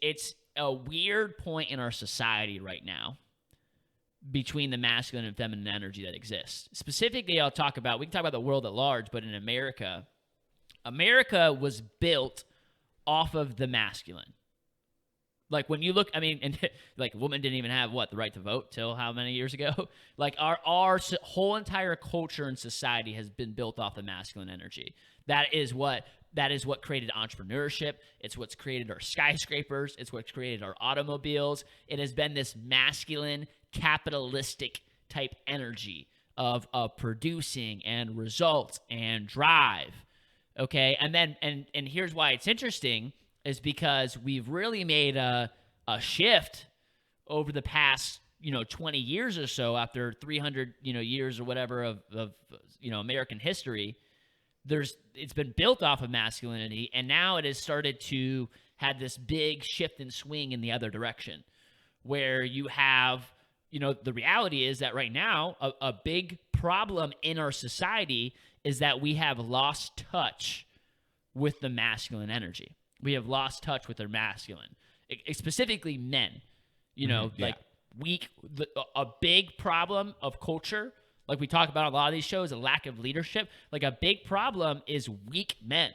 it's a weird point in our society right now between the masculine and feminine energy that exists. Specifically, we can talk about the world at large, but in America was built off of the masculine. Like when you look, I mean, and like women didn't even have the right to vote till how many years ago? Like our whole entire culture and society has been built off the masculine energy. That is what created entrepreneurship. It's what's created our skyscrapers. It's what's created our automobiles. It has been this masculine, capitalistic type energy of producing and results and drive. Okay, and then and here's why it's interesting is because we've really made a shift over the past 20 years or so, after 300 years or whatever of American history. It's been built off of masculinity, and now it has started to have this big shift and swing in the other direction, where you have the reality is that right now a big problem in our society is that we have lost touch with the masculine energy. We have lost touch with their masculine, specifically men. Like weak. A big problem of culture, like we talk about on a lot of these shows, a lack of leadership. Like a big problem is weak men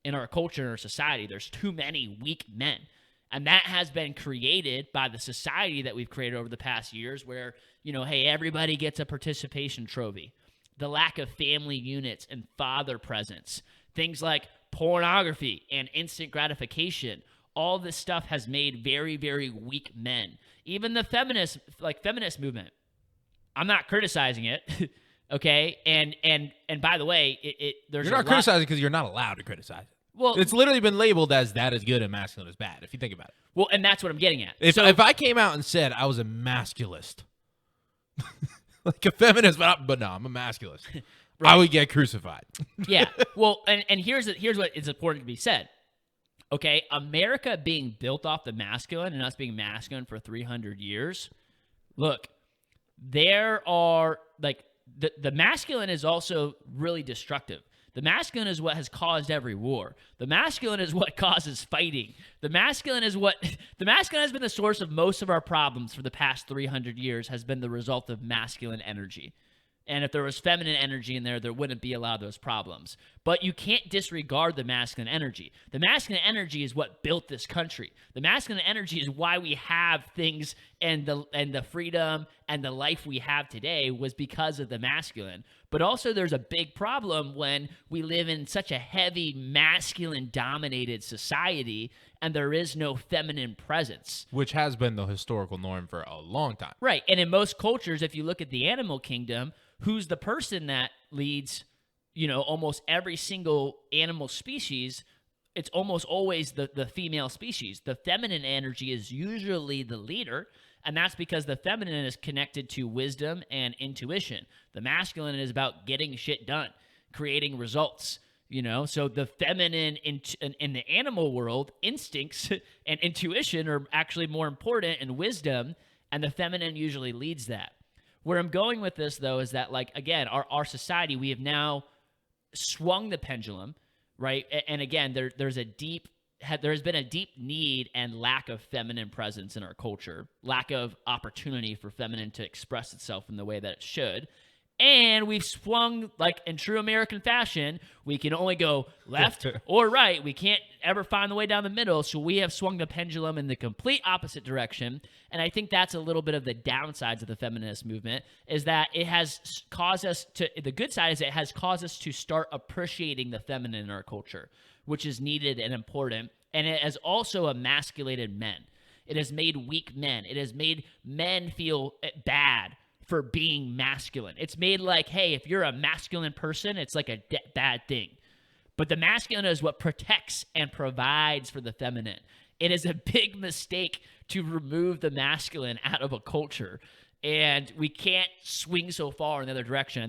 in our culture and our society. There's too many weak men. And that has been created by the society that we've created over the past years where, hey, everybody gets a participation trophy. The lack of family units and father presence. Things like pornography and instant gratification. All this stuff has made very, very weak men. Even the feminist movement. I'm not criticizing it, okay? And by the way, there's you're not criticizing because you're not allowed to criticize it. Well, it's literally been labeled as that is good and masculine is bad, if you think about it. Well, and that's what I'm getting at. If I came out and said I was a masculist, like a feminist, but no, I'm a masculist, right. I would get crucified. Yeah. Well, and here's what is important to be said. Okay, America being built off the masculine and us being masculine for 300 years. Look, there are the masculine is also really destructive. The masculine is what has caused every war. The masculine is what causes fighting. The masculine has been the source of most of our problems for the past 300 years, has been the result of masculine energy. And if there was feminine energy in there, there wouldn't be a lot of those problems. But you can't disregard the masculine energy. The masculine energy is what built this country. The masculine energy is why we have things and the freedom and the life we have today was because of the masculine. But also there's a big problem when we live in such a heavy masculine-dominated society and there is no feminine presence. Which has been the historical norm for a long time. Right. And in most cultures, if you look at the animal kingdom, who's the person that leads, almost every single animal species? It's almost always the female species. The feminine energy is usually the leader, and that's because the feminine is connected to wisdom and intuition. The masculine is about getting shit done, creating results. So the feminine in the animal world, instincts and intuition are actually more important, and wisdom, and the feminine usually leads that. Where I'm going with this, though, is that, again, our society, we have now swung the pendulum, right? And again, there has been a deep need and lack of feminine presence in our culture, lack of opportunity for feminine to express itself in the way that it should. And we've swung, in true American fashion, we can only go left or right. We can't ever find the way down the middle, so we have swung the pendulum in the complete opposite direction. And I think that's a little bit of the downsides of the feminist movement, is that it has caused us to, the good side is it has caused us to start appreciating the feminine in our culture, which is needed and important. And it has also emasculated men. It has made weak men. It has made men feel bad for being masculine. It's made hey, if you're a masculine person, it's like a bad thing. But the masculine is what protects and provides for the feminine. It is a big mistake to remove the masculine out of a culture. And we can't swing so far in the other direction.